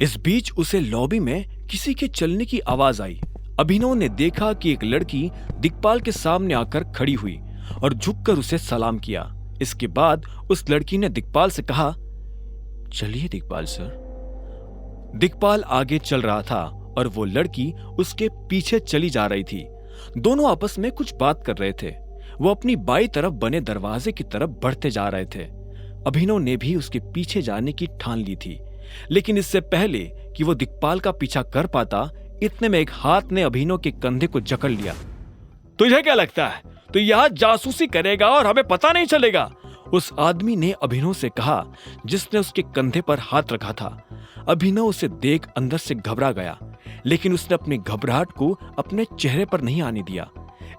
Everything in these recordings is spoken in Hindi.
इस बीच उसे लॉबी में किसी के चलने की आवाज आई। अभिनव ने देखा कि एक लड़की दिक्पाल के सामने आकर खड़ी हुई और झुककर उसे सलाम किया। इसके बाद उस लड़की ने दिक्पाल से कहा, चलिए दिक्पाल सर। दिक्पाल आगे चल रहा था और वो लड़की उसके पीछे चली जा रही थी। दोनों आपस में कुछ बात कर रहे थे। वो अपनी बाईं तरफ बने दरवाजे की तरफ बढ़ते जा रहे थे। अभिनव ने भी उसके पीछे जाने की ठान ली थी, लेकिन इससे पहले कि वो दिक्पाल का पीछा कर पाता, इतने में एक हाथ ने अभिनव के कंधे को जकड़ लिया। तुझे क्या लगता है तू यहाँ जासूसी करेगा और हमें पता नहीं चलेगा? उस आदमी ने अभिनव से कहा, जिसने उसके कंधे पर हाथ रखा था। अभिनव उसे देख अंदर से घबरा गया, लेकिन उसने अपनी घबराहट को अपने चेहरे पर नहीं आने दिया।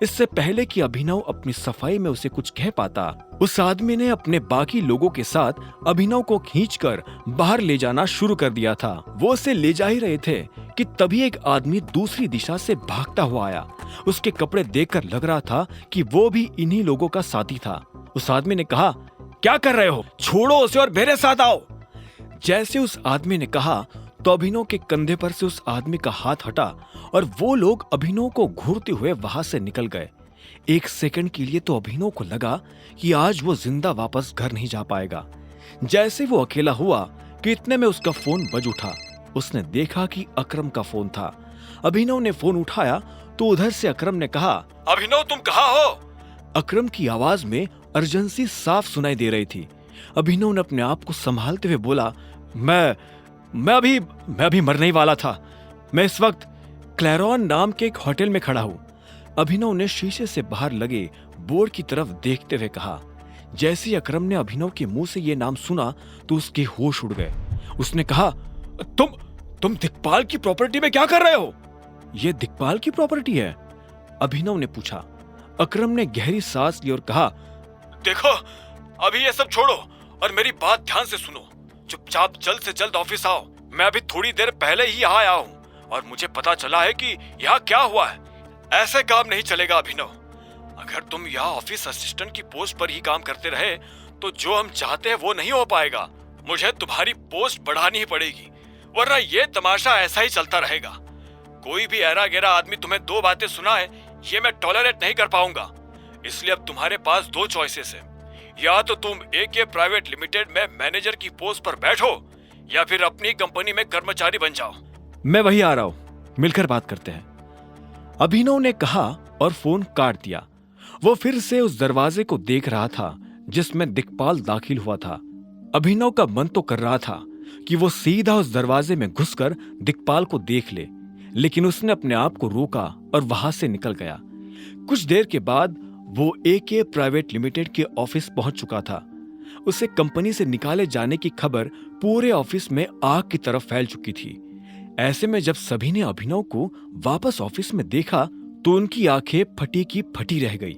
इससे पहले कि अभिनव अपनी सफाई में उसे कुछ कह पाता, उस आदमी ने अपने बाकी लोगों के साथ अभिनव को खींचकर बाहर ले जाना शुरू कर दिया था। वो उसे ले जा ही रहे थे कि तभी एक आदमी दूसरी दिशा से भागता हुआ आया। उसके कपड़े देखकर लग रहा था कि वो भी इन्हीं लोगों का साथी था। उस आदमी ने कहा, क्या कर रहे हो? छोड़ो उसे और मेरे साथ आओ। जैसे उस आदमी ने कहा तो अभिनव के कंधे पर से उस आदमी का हाथ हटा और वो लोग अभिनव को घूरते हुए वहां से निकल गए। एक सेकंड के लिए तो अभिनव को लगा कि आज वो जिंदा वापस घर नहीं जा पाएगा। जैसे वो अकेला हुआ कि इतने में उसका फोन बज उठा। उसने देखा कि अकरम का फोन था। अभिनव ने फोन उठाया तो उधर से अकरम ने कहा, अभिनव तुम कहाँ हो? अकरम की आवाज में अर्जेंसी साफ सुनाई दे रही थी। अभिनव ने अपने आप को संभालते हुए बोला, मैं अभी मरने ही वाला था। मैं इस वक्त क्लैरॉन नाम के एक होटल में खड़ा हूँ। अभिनव ने शीशे से बाहर लगे बोर्ड की तरफ देखते हुए कहा। जैसे ही अकरम ने अभिनव के मुंह से ये नाम सुना तो उसके होश उड़ गए। उसने कहा, तुम दिक्पाल की प्रॉपर्टी में क्या कर रहे हो? ये दिक्पाल की प्रॉपर्टी है? अभिनव ने पूछा। अकरम ने गहरी सांस ली और कहा, देखो अभी ये सब छोड़ो और मेरी बात ध्यान से सुनो। चुपचाप जल्द से जल्द ऑफिस आओ। मैं अभी थोड़ी देर पहले ही यहाँ आया हूँ और मुझे पता चला है कि यहाँ क्या हुआ है। ऐसे काम नहीं चलेगा अभिनव। अगर तुम यहाँ ऑफिस असिस्टेंट की पोस्ट पर ही काम करते रहे तो जो हम चाहते हैं वो नहीं हो पाएगा। मुझे तुम्हारी पोस्ट बढ़ानी ही पड़ेगी, वरना ये तमाशा ऐसा ही चलता रहेगा। कोई भी ऐरा गैरा आदमी तुम्हें दो बातें सुनाए, ये मैं टॉलरेट नहीं कर पाऊंगा। इसलिए अब तुम्हारे पास दो चॉइसेस है। या तो तुम एके प्राइवेट लिमिटेड में मैनेजर की पोस्ट पर बैठो या फिर अपनी कंपनी में कर्मचारी बन जाओ। मैं वही आ रहा हूं, मिलकर बात करते हैं, अभिनव ने कहा और फोन काट दिया। वो फिर से उस दरवाजे को देख रहा था जिसमें दिक्पाल दाखिल हुआ था। अभिनव का मन तो कर रहा था कि वो सीधा उस दरवाजे में घुसकर दिक्पाल को देख ले, लेकिन उसने अपने आप को रोका और वहां से निकल गया। कुछ देर के बाद वो एके प्राइवेट लिमिटेड के ऑफिस पहुंच चुका था। उसे कंपनी से निकाले जाने की खबर पूरे ऑफिस में आग की तरफ फैल चुकी थी। ऐसे में जब सभी ने अभिनव को वापस ऑफिस में देखा तो उनकी आंखें फटी की फटी रह गई।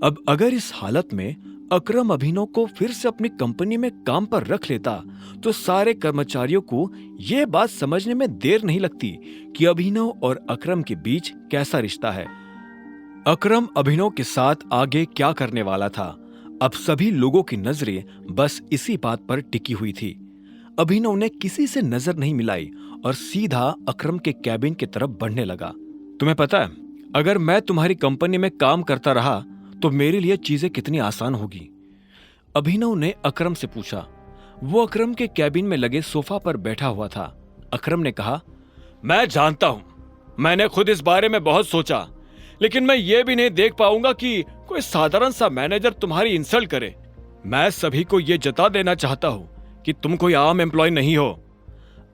अब अगर इस हालत में अकरम अभिनव को फिर से अपनी कंपनी में काम पर रख लेता तो सारे कर्मचारियों को यह बात समझने में देर नहीं लगती कि अभिनव और अकरम के बीच कैसा रिश्ता है। अकरम अभिनव के साथ आगे क्या करने वाला था, अब सभी लोगों की नजरें बस इसी बात पर टिकी हुई थी। अभिनव ने किसी से नजर नहीं मिलाई और सीधा अकरम के कैबिन की तरफ बढ़ने लगा। तुम्हें पता है, अगर मैं तुम्हारी कंपनी में काम करता रहा तो मेरे लिए चीजें कितनी आसान होगी? अभिनव ने अकरम से पूछा। वो अकरम के कैबिन में लगे सोफा पर बैठा हुआ था। अकरम ने कहा, मैं जानता हूं, मैंने खुद इस बारे में बहुत सोचा, लेकिन मैं ये भी नहीं देख पाऊंगा कि कोई साधारण सा मैनेजर तुम्हारी इंसल्ट करे। मैं सभी को ये जता देना चाहता हूं कि तुम कोई आम एम्प्लॉय नहीं हो।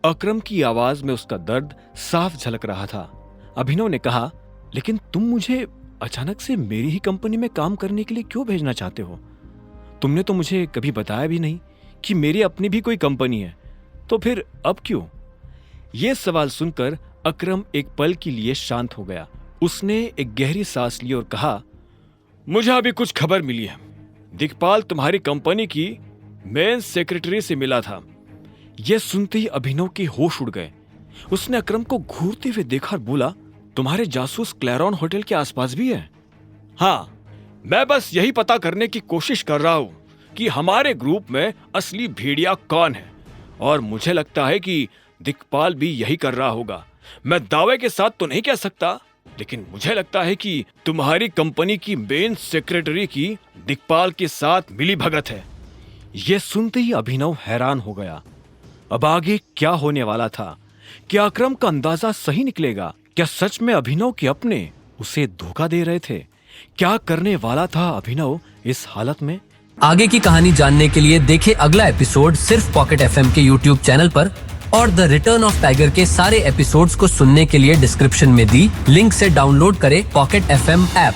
अकरम की आवाज में उसका दर्द साफ झलक रहा था। अभिनव ने कहा, लेकिन तुम मुझे अचानक से मेरी ही कंपनी में काम करने के लिए क्यों भेजना चाहते हो? तुमने तो मुझे कभी बताया भी नहीं कि मेरी अपनी भी कोई कंपनी है, तो फिर अब क्यों? यह सवाल सुनकर अकरम एक पल के लिए शांत हो गया। उसने एक गहरी सांस ली और कहा, मुझे अभी कुछ खबर मिली है। दिक्पाल तुम्हारी कंपनी की मेन सेक्रेटरी से मिला था। यह सुनते ही अभिनव के होश उड़ गए। उसने अकरम को घूरते हुए देखा और बोला, तुम्हारे जासूस क्लैरॉन होटल के आसपास भी है? हाँ, मैं बस यही पता करने की कोशिश कर रहा हूं कि हमारे ग्रुप में असली भेड़िया कौन है, और मुझे लगता है कि दिक्पाल भी यही कर रहा होगा। मैं दावे के साथ तो नहीं कह सकता, लेकिन मुझे लगता है कि तुम्हारी कंपनी की मेन सेक्रेटरी की दिक्पाल के साथ मिली भगत है। यह सुनते ही अभिनव हैरान हो गया। अब आगे क्या होने वाला था? क्या अकरम का अंदाजा सही निकलेगा? क्या सच में अभिनव के अपने उसे धोखा दे रहे थे? क्या करने वाला था अभिनव इस हालत में? आगे की कहानी जानने के लिए देखें अगला एपिसोड सिर्फ पॉकेट एफएम के यूट्यूब चैनल पर, और द रिटर्न ऑफ टाइगर के सारे एपिसोड्स को सुनने के लिए डिस्क्रिप्शन में दी लिंक से डाउनलोड करें पॉकेट एफएम ऐप।